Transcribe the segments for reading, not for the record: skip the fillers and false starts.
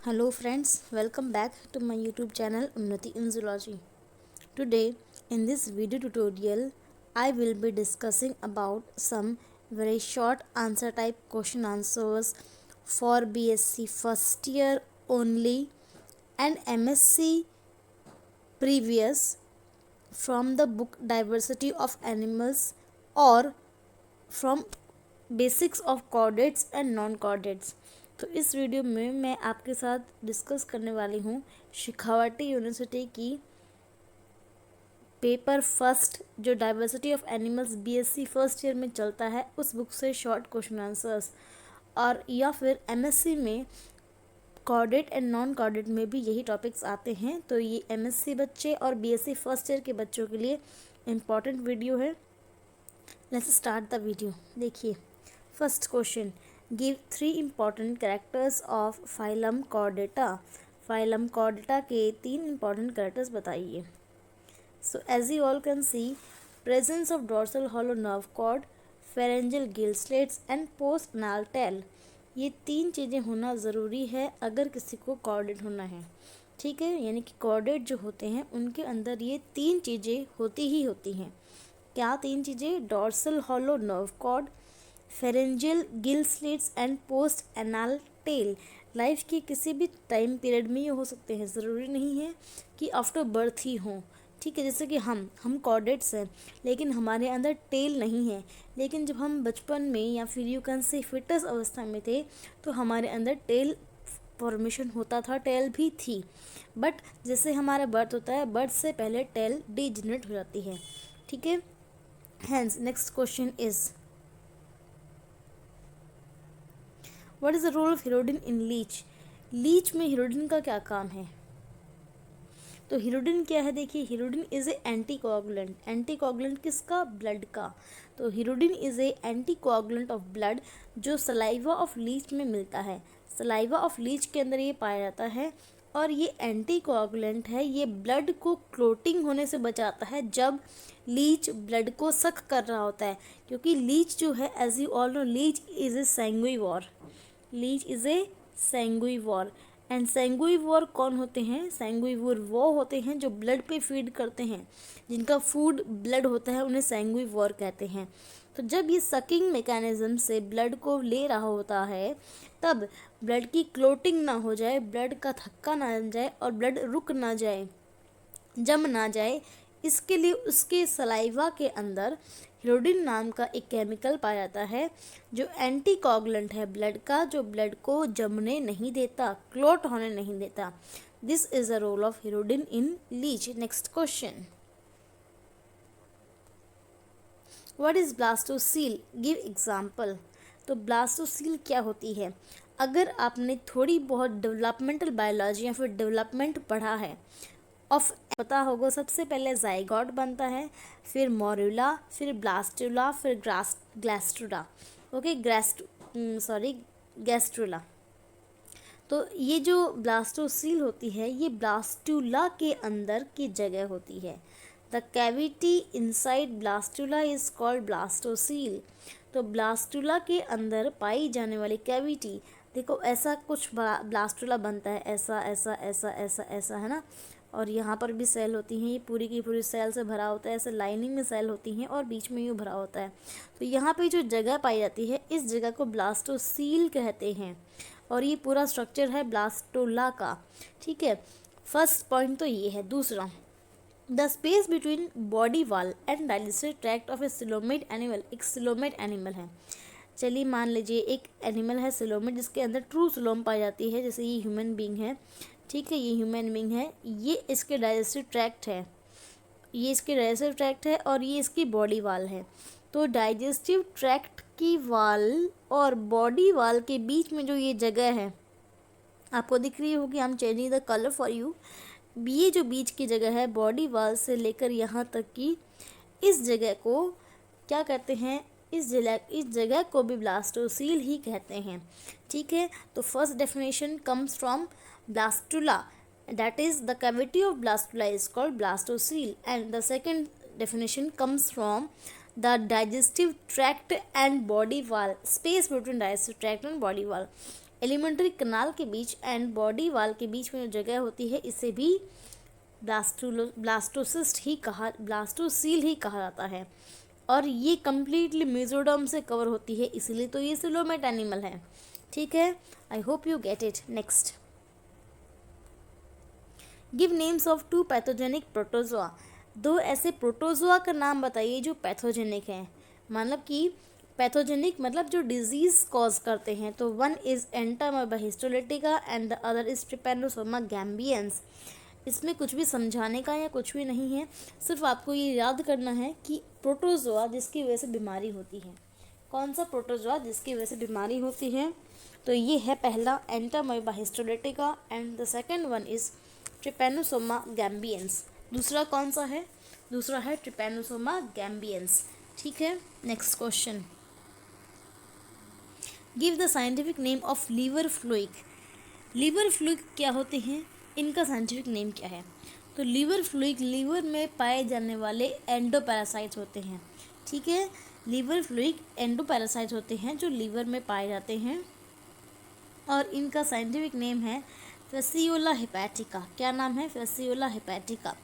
Hello friends, welcome back to my YouTube channel Unnati in Zoology. Today in this video tutorial I will be discussing about some very short answer type question answers for BSc first year only and MSc previous from the book Diversity of Animals or from basics of chordates and non chordates. तो इस video में मैं आपके साथ discuss करने वाली हूँ Shekhawati university की पेपर फर्स्ट जो diversity of animals BSc first year में चलता है उस बुक से शॉर्ट क्वेश्चन आंसर्स, और या फिर एमएससी में कॉर्डेट एंड नॉन कॉर्डेट में भी यही टॉपिक्स आते हैं। तो ये एमएससी बच्चे और बीएससी फर्स्ट ईयर के बच्चों के लिए इम्पॉर्टेंट वीडियो है। Let's start the video. देखिए, first question, give 3 important characters of phylum Chordata। phylum Chordata के 3 important characters बताइए। So as you all can see, presence of dorsal hollow nerve cord, pharyngeal gill slits and post-anal tail। ये 3 चीज़ें होना ज़रूरी है अगर किसी को कॉर्डेट होना है। ठीक है, यानी कि कॉर्डेट जो होते हैं उनके अंदर ये 3 चीज़ें होती ही होती हैं। क्या 3 चीज़ें? Dorsal hollow nerve cord, pharyngeal gill slits and post anal tail. Life के किसी भी टाइम पीरियड में ये हो सकते हैं, ज़रूरी नहीं है कि आफ्टर बर्थ ही हों। ठीक है, जैसे कि हम कॉर्डेट्स हैं लेकिन हमारे अंदर टेल नहीं है, लेकिन जब हम बचपन में या फिर यू कैन से फिटस अवस्था में थे तो हमारे अंदर टेल फॉर्मेशन होता था, टेल भी थी। बट जैसे हमारा बर्थ होता है, बर्थ से पहले टेल डीजनरेट हो जाती है। ठीक है, hence next question is, what is the role of hirudin in leech? Leech में हिरोडिन का क्या काम है? तो हिरोडिन क्या है? देखिए, hirudin is a anticoagulant. Anticoagulant किसका? ब्लड का। तो hirudin is a anticoagulant of blood जो सलाइवा ऑफ लीच में मिलता है। सलाइवा ऑफ लीच के अंदर ये पाया जाता है और ये एंटी कोआगुलेंट है। ये ब्लड को क्लोटिंग होने से बचाता है जब लीच ब्लड को सक कर रहा होता है, क्योंकि लीच जो है, as you all know, leech is a sanguivore. Leech is a sanguivore. And sanguivore कौन होते हैं? सैंगुइवोर वो होते हैं जो ब्लड पे फीड करते हैं, जिनका फूड ब्लड होता है, उन्हें सैंगुइवोर कहते हैं। तो जब ये सकिंग मैकेनिज्म से ब्लड को ले रहा होता है तब ब्लड की क्लोटिंग ना हो जाए, ब्लड का थक्का ना जाए और ब्लड रुक ना जाए, जम ना जाए, इसके लिए उसके सलाइवा के अंदर हिरोडिन नाम का एक केमिकल पाया जाता है जो एंटी कोगुलेंट है ब्लड का, जो ब्लड को जमने नहीं देता, क्लोट होने नहीं देता। This is the role of hirudin in leech. Next question, what is blastocoel? Give example. तो ब्लास्टोसील क्या होती है? अगर आपने थोड़ी बहुत डेवलपमेंटल बायोलॉजी या फिर डेवलपमेंट पढ़ा है, ऑफ पता होगा, सबसे पहले जाइगोट बनता है, फिर मोरुला, फिर ब्लास्टुला, फिर ग्लास्ट्रुला। Okay, gastrula. तो ये जो ब्लास्टोसील होती है ये ब्लास्टुला के अंदर की जगह होती है। The cavity inside blastula is called blastocoel. तो ब्लास्टुला के अंदर पाई जाने वाली कैविटी, देखो ऐसा कुछ ब्लास्टुला बनता है, ऐसा ऐसा ऐसा ऐसा ऐसा, है ना। और यहाँ पर भी सेल होती हैं, ये पूरी की पूरी सेल से भरा होता है, ऐसे लाइनिंग में सेल होती हैं और बीच में यूँ भरा होता है। तो यहाँ पे जो जगह पाई जाती है इस जगह को ब्लास्टोसील कहते हैं और ये पूरा स्ट्रक्चर है ब्लास्टोला का। ठीक है, फर्स्ट पॉइंट तो ये है। दूसरा, the space between body wall and digestive tract of A coelomate animal. एक सिलोमेट एनिमल है, चलिए मान लीजिए एक एनिमल है सिलोमेट जिसके अंदर ट्रू सिलोम पाई जाती है, जैसे ये ह्यूमन बींग है। ठीक है, ये ह्यूमन बींग है, ये इसके डाइजेस्टिव ट्रैक्ट है, ये इसके डाइजेस्टिव ट्रैक्ट है और ये इसकी बॉडी वाल है। तो डाइजेस्टिव ट्रैक्ट की वाल और बॉडी वाल के बीच में जो ये जगह है आपको दिख रही होगी, I am changing the colour for you. ये जो बीच की जगह है बॉडी वाल से लेकर यहाँ तक की, इस जगह को क्या कहते हैं? इस जगह को भी ब्लास्टोसील ही कहते हैं। ठीक है, तो first definition comes from blastula, that is the cavity of blastula is called blastocele, and the second definition comes from the digestive tract and body wall, space between digestive tract and body wall। Elementary कनाल के बीच and body wall के बीच में जो जगह होती है इसे भी blastocoel ही कहा जाता है। और ये कम्प्लीटली मेसोडर्म से कवर होती है, इसलिए तो ये सिलोमेट एनिमल है। ठीक है, आई hope you get it. Next, give names of 2 pathogenic protozoa. 2 ऐसे प्रोटोजोआ का नाम बताइए जो पैथोजेनिक हैं, मतलब कि पैथोजेनिक मतलब जो डिजीज कॉज करते हैं। तो one is Entamoeba histolytica and the other is Trypanosoma gambiense. इसमें कुछ भी समझाने का या कुछ भी नहीं है, सिर्फ आपको ये याद करना है कि प्रोटोजोआ जिसकी वजह से बीमारी होती है, कौन सा प्रोटोजोआ जिसकी वजह से बीमारी होती है। तो ये है पहला Entamoeba histolytica and the second one is Trypanosoma gambiense. दूसरा कौन सा है? दूसरा है ट्रिपैनोसोमा गैम्बियंस। ठीक है, next question, give the scientific name of liver fluke. Liver fluke क्या होते हैं, इनका साइंटिफिक नेम क्या है? तो लीवर फ्लूइक लीवर में पाए जाने वाले एंडोपैरासाइट्स होते हैं। ठीक है, लीवर फ्लूइक एंडोपैरासाइट्स होते हैं जो लीवर में पाए जाते हैं और इनका साइंटिफिक नेम है फेसियोला हेपेटिका। क्या नाम है? Fasciola hepatica.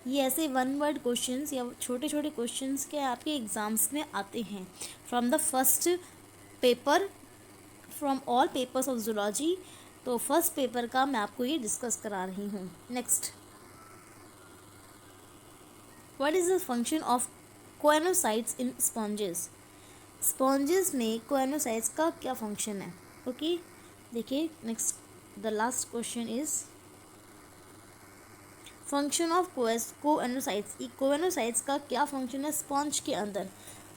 ये ऐसे वन वर्ड क्वेश्चंस या छोटे छोटे क्वेश्चंस के आपके एग्जाम्स में आते हैं from the first paper, from all papers of zoology. तो फर्स्ट पेपर का मैं आपको ये डिस्कस करा रही हूँ। Next, what is the function of coenocytes in sponges. Sponges में कोएनोसाइट्स का क्या फंक्शन है? ओके, देखिए next, the last question is function of coenocytes. Coenocytes का क्या फंक्शन है स्पॉन्ज के अंदर?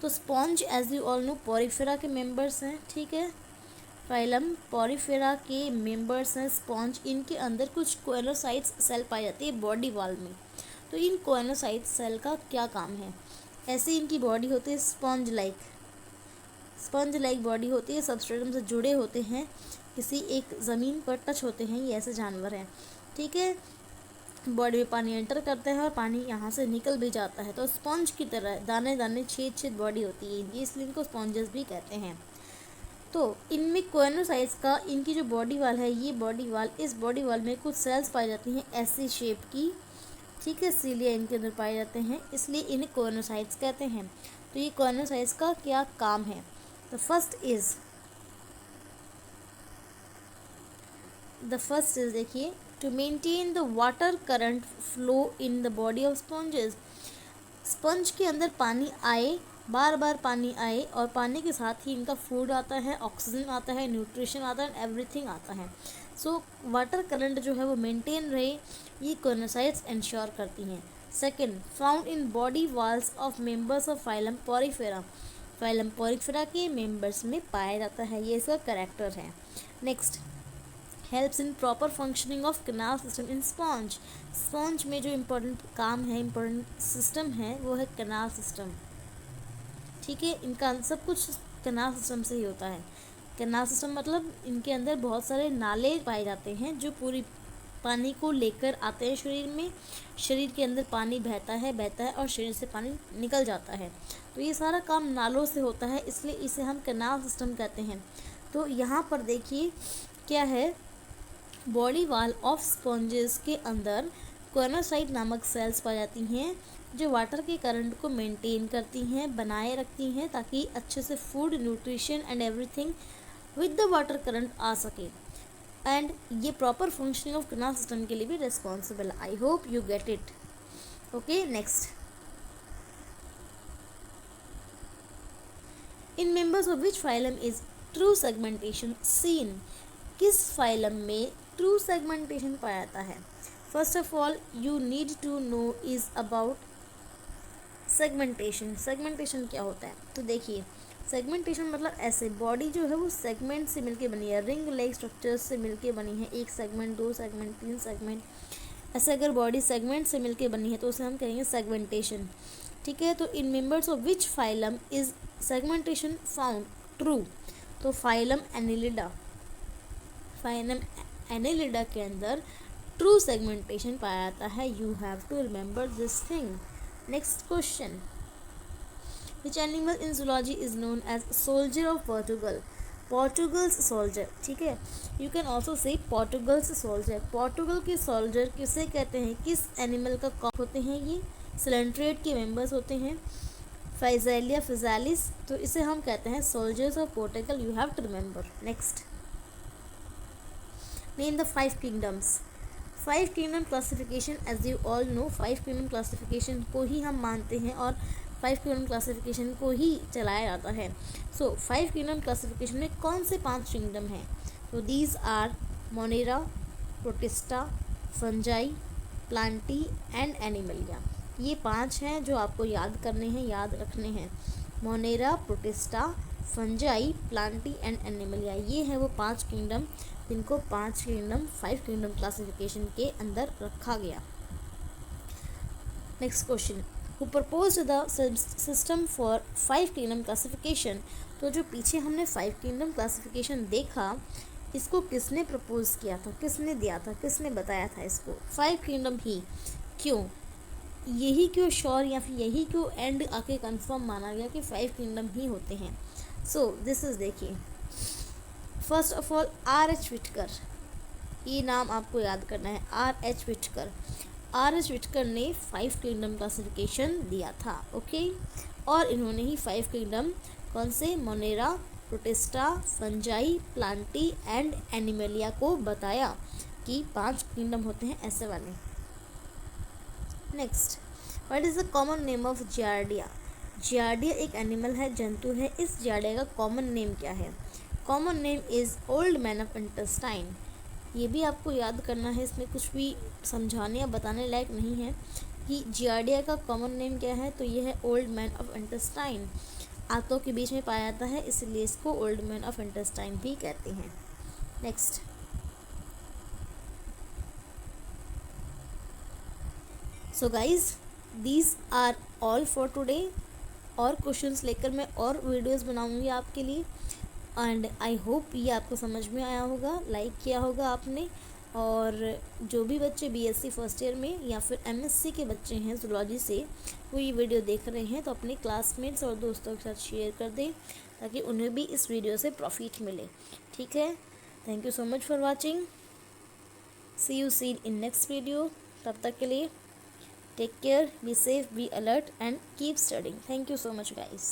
तो sponge as you all know porifera के मेंबर्स हैं। ठीक है, फाइलम पोरिफेरा के मेंबर्स हैं स्पॉन्ज। इनके अंदर कुछ कोएनोसाइट्स सेल पाई जाती है बॉडी वाल में। तो इन कोएनोसाइट्स सेल का क्या काम है? ऐसे इनकी बॉडी होती है स्पंज लाइक बॉडी होती है, सबस्ट्रेटम से जुड़े होते हैं, किसी एक ज़मीन पर टच होते हैं, ये ऐसे जानवर हैं। ठीक है, बॉडी में पानी एंटर करते हैं और पानी यहाँ से निकल भी जाता है। तो स्पंज की तरह दाने दाने छेद बॉडी होती है इनकी, इसलिए इनको स्पॉन्जेस भी कहते हैं। तो इनमें कोएनोसाइट्स का इनकी जो बॉडी वाल है, ये बॉडी वाल, इस बॉडी वाल में कुछ सेल्स पाई जाती हैं ऐसी शेप की। ठीक है, सीलिया इनके अंदर पाए जाते हैं, इसलिए इन्हें कोएनोसाइट्स कहते हैं। तो ये कोएनोसाइट्स का क्या काम है? द फर्स्ट इज देखिए, to maintain the water current flow in the body of sponges. Sponge के अंदर पानी आए, बार बार पानी आए, और पानी के साथ ही इनका फूड आता है, ऑक्सीजन आता है, न्यूट्रिशन आता है, एवरीथिंग आता है। सो वाटर करंट जो है वो मेंटेन रहे, ये कोएनोसाइट्स इंश्योर करती हैं। Second, found in body walls of members of phylum Porifera. Phylum Porifera के मेंबर्स में पाया जाता है, ये इसका कैरेक्टर है। Next, helps in proper functioning of canal system in sponge. Sponge में जो इम्पोर्टेंट काम है, इम्पोर्टेंट सिस्टम है, वो है कैनाल सिस्टम। ठीक है, इनका सब कुछ कैनाल सिस्टम से ही होता है। कैनाल सिस्टम मतलब इनके अंदर बहुत सारे नाले पाए जाते हैं जो पूरी पानी को लेकर आते हैं शरीर में। शरीर के अंदर पानी बहता है और शरीर से पानी निकल जाता है। तो ये सारा काम नालों से होता है, इसलिए इसे हम कैनाल सिस्टम कहते हैं। तो यहाँ पर देखिए क्या है, बॉडी वाल ऑफ स्पॉन्जेस के अंदर कोएनोसाइट नामक सेल्स पाई जाती हैं जो वाटर के करंट को मेंटेन करती हैं, बनाए रखती हैं, ताकि अच्छे से food, nutrition and everything with the water current आ सके। एंड ये proper functioning of canal system के लिए भी responsible. I hope you get it. Okay, next, in members of which phylum is true segmentation seen. किस phylum में true segmentation पाया जाता है? First of all you need to know is about segmentation. Segmentation क्या होता है? तो देखिए, सेगमेंटेशन मतलब ऐसे बॉडी जो है वो सेगमेंट से मिलके बनी है, रिंग लाइक स्ट्रक्चर्स से मिलके बनी है। 1 सेगमेंट, 2 सेगमेंट, 3 सेगमेंट, ऐसे अगर बॉडी सेगमेंट से मिलके बनी है तो उसे हम कहेंगे सेगमेंटेशन। ठीक है, तो in members of which phylum is segmentation found true. तो फाइलम एनिलिडा, फाइलम एनिलिडा के अंदर ट्रू सेगमेंटेशन पाया जाता है। You have to remember this thing. Next question, which animal in zoology is known as soldier of Portugal? Portugal's soldier, ठीक है। You can also say पोर्टुगल्स soldier. Portugal के soldier किसे कहते हैं, किस एनिमल का कॉप होते हैं, ये सिलेंट्रेट के मेंबर्स होते हैं, फाइजेलिया फिजालिस, तो इसे हम कहते हैं soldiers of Portugal, you have to remember. Next, name the 5 kingdoms. 5 kingdom classification, as you all know 5 kingdom classification को ही हम मानते हैं और 5 किंगडम क्लासिफिकेशन को ही चलाया जाता है। सो 5 किंगडम क्लासिफिकेशन में कौन से 5 किंगडम हैं, तो these are monera, protista, fungi, plantae and animalia. ये 5 हैं जो आपको याद करने हैं, याद रखने हैं। Monera, protista, fungi, plantae and animalia, ये है वो 5 किंगडम जिनको 5 किंगडम 5 किंगडम क्लासिफिकेशन के अंदर रखा गया। Next question, who proposed the system for 5 kingdom classification. तो जो पीछे हमने 5 किंगडम क्लासिफिकेशन देखा, इसको किसने प्रपोज किया था, किसने दिया था, किसने बताया था इसको, 5 किंगडम ही। क्यों, यही क्यों श्योर या फिर यही क्यों एंड आके कंफर्म माना गया कि 5 किंगडम ही होते हैं। सो दिस इज, देखिए first of all R.H. Whittaker, ये नाम आपको याद करना है, R.H. विटकर। R.H. विटकर ने 5 किंगडम क्लासिफिकेशन दिया था, ओके। और इन्होंने ही 5 किंगडम कौन से, Monera, protista, fungi, plantae and Animalia को बताया कि 5 किंगडम होते हैं ऐसे वाले। Next, what is the common name of giardia. Giardia एक एनिमल है, जंतु है, इस जियार्डिया का कॉमन नेम क्या है, common name is old man of intestine. ये भी आपको याद करना है, इसमें कुछ भी समझाने या बताने लायक नहीं है कि जियार्डिया का कॉमन नेम क्या है, तो ये है ओल्ड मैन ऑफ इंटेस्टाइन। आंतों के बीच में पाया जाता है, इसलिए इसको ओल्ड मैन ऑफ इंटेस्टाइन भी कहते हैं। Next, so guys these are all for today. और क्वेश्चंस लेकर मैं और वीडियोस बनाऊंगी आपके लिए, एंड आई होप ये आपको समझ में आया होगा, लाइक किया होगा आपने। और जो भी बच्चे BSc फर्स्ट ईयर में या फिर MSc के बच्चे हैं जूलॉजी से, वो ये वीडियो देख रहे हैं तो अपने क्लासमेट्स और दोस्तों के साथ शेयर कर दें ताकि उन्हें भी इस वीडियो से प्रॉफिट मिले, ठीक है। Thank you so much for watching, see you seen in next video. तब तक के लिए take care, be safe, be alert and keep studying. Thank you so much guys.